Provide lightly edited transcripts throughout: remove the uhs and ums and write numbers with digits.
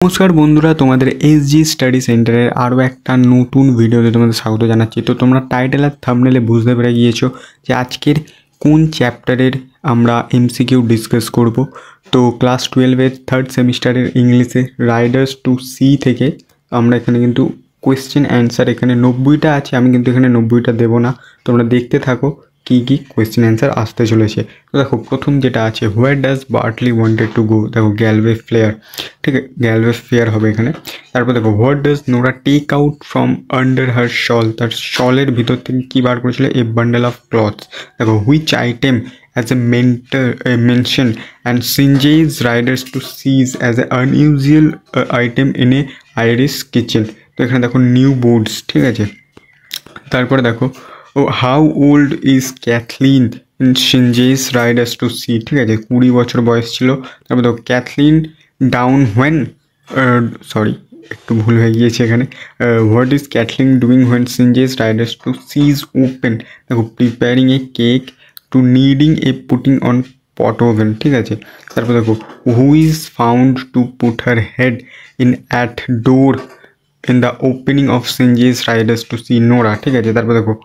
নমস্কার বন্ধুরা, তোমাদের এসজি স্টাডি সেন্টারের আরও একটা নতুন ভিডিওতে তোমাদের স্বাগত জানাচ্ছি। তো তোমরা টাইটেল আর থাম্বনেলে বুঝতে পেরে গিয়েছো যে আজকের কোন চ্যাপ্টারের আমরা এমসিকিউ ডিসকাস করব। তো ক্লাস 12-এর থার্ড সেমিস্টারের ইংলিশে রাইডার্স টু সি থেকে আমরা এখানে কিন্তু কোয়েশ্চেন অ্যান্সার এখানে 90টা আছে। আমি কিন্তু এখানে 90টা দেবো না, তোমরা দেখতে থাকো কী কী কোয়েশ্চেন অ্যান্সার আসতে চলেছে। তো দেখো প্রথম যেটা আছে, where does Bartley wanted to go, দেখো গ্যালওয়ে ফেয়ার, ঠিক আছে, গ্যালওয়ে ফেয়ার হবে এখানে। তারপর দেখো what does Nora take out from under her shawl, তার শলের ভিতর থেকে কী বার করেছিল, এ বান্ডেল অফ ক্লথস। দেখো which item as a mention and Synge's Riders to seas as a unusual item in a Irish kitchen. তো এখানে দেখো নিউ বোর্ডস, ঠিক আছে। তারপরে দেখো how old is Cathleen in Synge's Riders to Sea, ঠিক আছে, 20 বছর বয়স ছিল। তারপর দেখো ক্যাথলিন ডাউন হোয়েন, সরি একটু ভুল হয়ে গিয়েছে এখানে, what is Cathleen doing when Synge's Riders to seas open, দেখো preparing a cake to kneading a putting on pot oven, ঠিক আছে। তারপর দেখো who is found to put her head in at door in the opening of Synge's Riders to Sea, Nora, ঠিক আছে। তারপর দেখো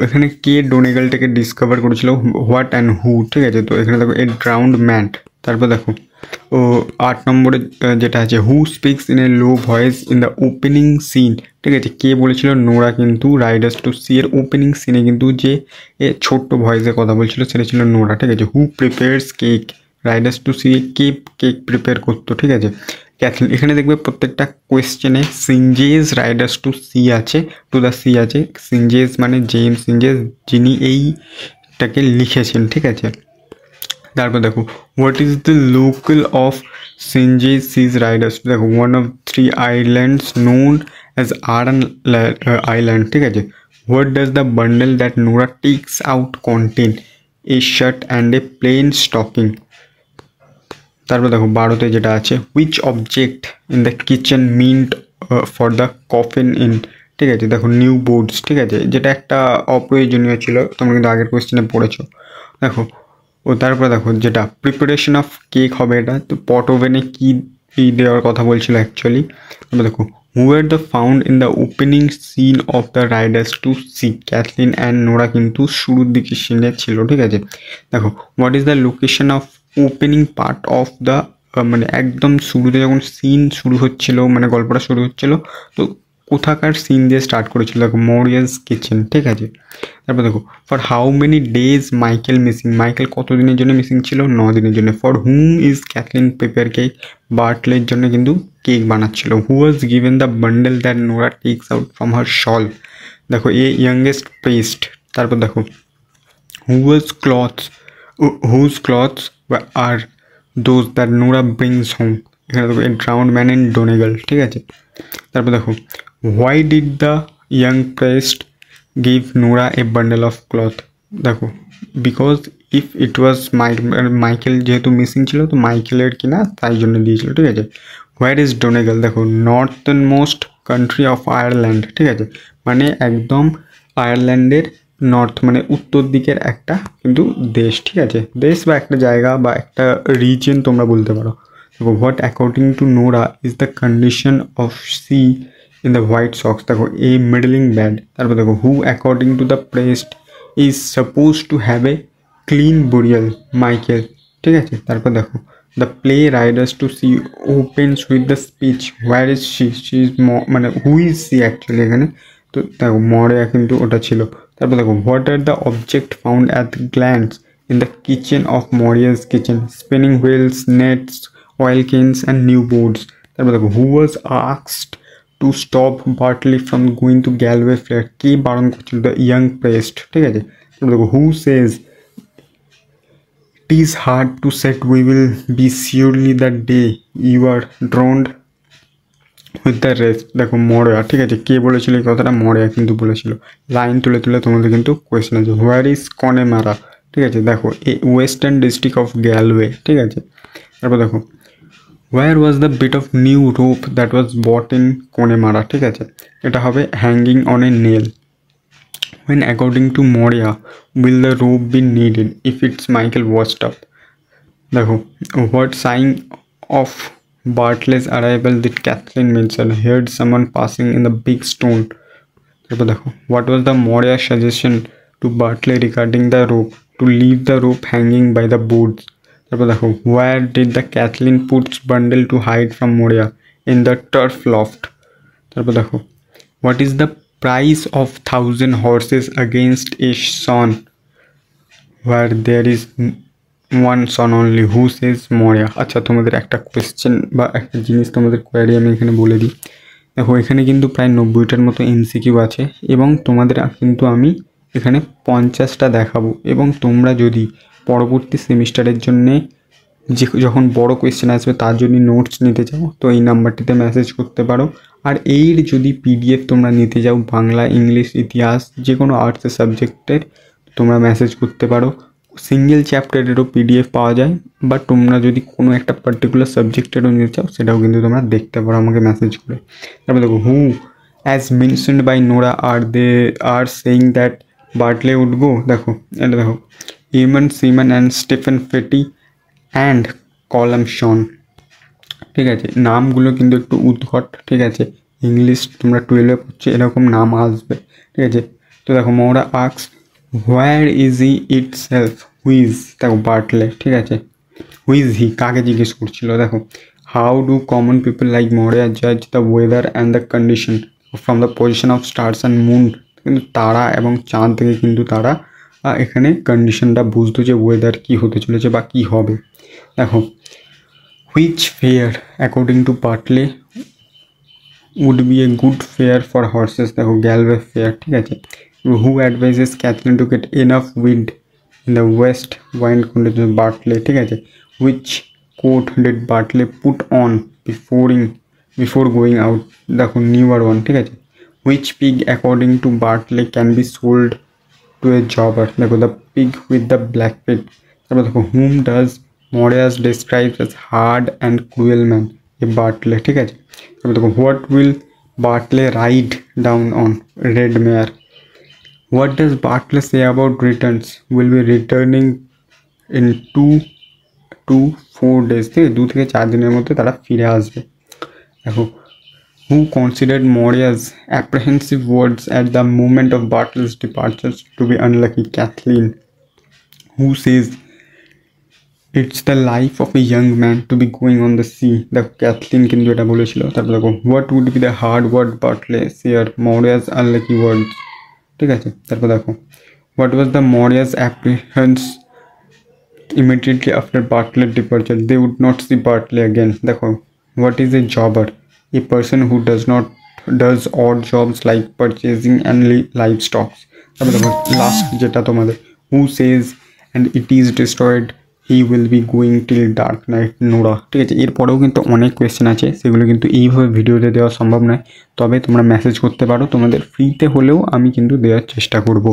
এখানে কে ডোনেগেলটাকে ডিসকভার করেছিল, হোয়াট অ্যান্ড হু, ঠিক আছে। তো এখানে দেখো এ ড্রাউন্ড ম্যান। তারপর দেখো 8 নম্বরে যেটা আছে, who speaks in a low voice in the opening scene, ঠিক আছে, কে বলেছিল, নোরা কিন্তু রাইডার্স টু সি এর ওপেনিং সিনে কিন্তু যে ছোট্ট ভয়েসে কথা বলছিল সেটা ছিল নোরা, ঠিক আছে। Who prepares cake, Riders to sea cake prepare করতো, ঠিক আছে, ক্যাথলিন। এখানে দেখবে প্রত্যেকটা কোয়েশ্চেনে সিনজেজ রাইডার্স টু সি আছে, টু দ্য সি আছে। সিনজেজ মানে জেমস সিনজেজ, যিনি এইটাকে লিখেছেন, ঠিক আছে। তারপর দেখো what is the local of Synge's seas Riders, দেখো one of 3 islands known as Aran island, ঠিক আছে। What does the bundle that Nora takes out contain, a shirt and a plain stocking. তারপর দেখো 12তে যেটা আছে, which object in the kitchen meant for the coffin in, ঠিক আছে। দেখো নিউ বোর্ডস, ঠিক আছে, যেটা একটা অপ্রয়োজনীয় ছিল, তোমরা কিন্তু আগের কোয়েশ্চেনে পড়েছো। দেখো তারপরে দেখো যেটা প্রিপারেশন অফ কেক হবে, এটা তো পট ওভেনে কী দেওয়ার কথা বলছিল অ্যাকচুয়ালি। তারপর দেখো who are the found in the opening scene of the Riders to sea, Cathleen and Nora কিন্তু শুরুর দিকে সিনে ছিল, ঠিক আছে। দেখো what is the location of opening part of the, মানে একদম শুরুতে যখন সিন শুরু হচ্ছিল, মানে গল্পটা শুরু হচ্ছিল, তো কোথাকার সিন দিয়ে স্টার্ট করেছিল, দেখো মরিয়াস কিচেন, ঠিক আছে। তারপর দেখো for how many days Michael missing, Michael কতদিনের জন্য মিসিং ছিল, 9 দিনের জন্য। For whom is Cathleen prepare cake, বার্টলের জন্য কিন্তু কেক বানাচ্ছিল। Who was given the bundle that Nora takes out from her shawl, দেখো এ ইয়াংগেস্ট প্রিস্ট। তারপর দেখো who was clothes, whose clothes are those that Nora brings home, এখানে দেখো a drowned man in Donegal, ঠিক আছে। তারপর দেখো why did the young priest give Nora a bundle of cloth, দেখো because if it was Michael যেহেতু missing ছিল, তো মাইকেলের কিনা তাই জন্য দিয়েছিল, ঠিক আছে। হোয়ার ইজ ডোনেগল, দেখো northern most country of Ireland, ঠিক আছে, মানে একদম আয়ারল্যান্ডের নর্থ মানে উত্তর দিকের একটা কিন্তু দেশ, ঠিক আছে, দেশ বা একটা জায়গা বা একটা রিজন তোমরা বলতে পারো। দেখো what according to Nora is the condition of sea in the white socks, দেখো এ মিডলিং ব্যাড। তারপর দেখো who according to the priest is supposed to have a clean burial, Michael, ঠিক আছে। তারপর দেখো the play Riders to Sea opens with the speech where is she is মানে who is C actually এখানে, তো দেখো মরিয়া কিন্তু ওটা ছিল। তারপর দেখো what are the object found at glance in the kitchen of Maurya's kitchen, spinning wheels, nets, oil cans and new boards. তারপর দেখো who was asked to stop Bartley from going to Galway fair, কে বারণ করছিল, the young priest, ঠিক আছে। তারপর দেখো who says it is hard to set we will be surely the day you are drowned with the rest, দেখো Maurya, ঠিক আছে, কে বলেছিল এই কথাটা, মরিয়া কিন্তু বলেছিল। লাইন তুলে তুলে তোমাদের কিন্তু কোয়েশ্চেন আছে। হোয়ার ইজ কনেমারা, ঠিক আছে, দেখো a western district of Galway, ঠিক আছে। তারপর দেখো where was the bit of new rope that was bought in Connemara, ঠিক আছে, এটা হবে hanging on a nail. when according to Moria will the rope be needed if it's Michael washed up, দেখো what sign of Bartley's arrival did Kathleen Mitchell heard someone passing in the big stone. তারপর দেখো, what was the Maurya suggestion to Bartley regarding the rope? To leave the rope hanging by the boards. তারপর দেখো, where did the Kathleen put bundle to hide from Maurya? In the turf loft. তারপর দেখো, what is the price of 1,000 horses against a son where there is one son only? Who says Maurya? আচ্ছা, তোমাদের একটা question বা একটা জিনিস তোমাদের query আমি এখানে বলে দিই। দেখো, এখানে কিন্তু প্রায় 90টার মতো এমসিকিউ আছে এবং তোমাদের কিন্তু আমি এখানে 50টা দেখাবো। এবং তোমরা যদি পরবর্তী সেমিস্টারের জন্যে যখন বড় কোয়েশ্চেন আসবে তার জন্য নোটস নিতে চাও তো এই নাম্বারটিতে মেসেজ করতে পারো। আর এর যদি পিডিএফ তোমরা নিতে যাও বাংলা, ইংলিশ, ইতিহাস, যে কোনো আর্টসের সাবজেক্টের, তোমরা মেসেজ করতে পারো। সিঙ্গেল চ্যাপ্টারেরও পিডিএফ পাওয়া যায়, বা তোমরা যদি কোনো একটা পার্টিকুলার সাবজেক্টেরও নিতে চাও সেটাও কিন্তু তোমরা দেখতে পারো আমাকে মেসেজ করে। তারপর দেখো, who as mentioned by Nora are saying that Bartley would go. দেখো, এটা দেখো, Eamon Simon and Stephen Pheety and Colum Shawn. ঠিক আছে, নামগুলো কিন্তু একটু উদ্ভট। ঠিক আছে, ইংলিশ তোমরা 12-এ পড়ছো, এরকম নাম আসবে। ঠিক আছে, তো দেখো, Maurya asks where is he itself, which. দেখো, বার্টলে। ঠিক আছে, হুইজ হি কাকে জিজ্ঞেস করছিল। দেখো, how do common people like Maurya জাজ the weather and the condition from the position of stars and moon. কিন্তু তারা এবং চাঁদ থেকে কিন্তু তারা এখানে কন্ডিশনটা বুঝতো যে ওয়েদার কী হতে চলেছে বা কী হবে। দেখো, which fair according to Bartley would be a good fair for horses? দেখো, গ্যালওয়ে ফেয়ার। ঠিক আছে, who advises Kathleen to get enough wind in the west wind conditions? Bartley। ঠিক আছে, which coat did Bartley put on before going out? দেখো, newer one। ঠিক আছে, which pig according to Bartley can be sold to a jobber? দেখো, the pig with the black pit। তারপর দেখো, whom does Maurya describes as hard and cruel man? এ বার্টলে। ঠিক আছে, তারপর দেখো, what will Bartley ride down on? red mare। what does Bartley say about returns? will be returning in 2 to 4 days। ঠিক আছে, 2 থেকে 4 দিনের মধ্যে তারা ফিরে আসবে। দেখো, who considered Maurya's apprehensive words at the moment of Bartley's departure to be unlucky? Kathleen। who says it's the life of a young man to be going on the sea? দেখো, ক্যাথলিন কিন্তু এটা বলেছিল। তারপর দেখো, what would be the hard word Bartley said? Maurya's unlucky words। ঠিক আছে, তারপর দেখো, what was the Maurya's apprehensions immediately after Bartley's departure? They would not see Bartley again। দেখো, what is a jobber? A person who does odd jobs like purchasing and livestock। তারপর দেখো, last যেটা তোমাদের, who says and it is destroyed he will be going till dark night? Nora. ঠিক আছে, এরপরেও কিন্তু অনেক কোয়েশ্চেন আছে, সেগুলো কিন্তু এইভাবে ভিডিওতে দেওয়া সম্ভব নয়, তবে তোমরা মেসেজ করতে পারো, তোমাদের ফ্রিতে হলেও আমি কিন্তু দেওয়ার চেষ্টা করব।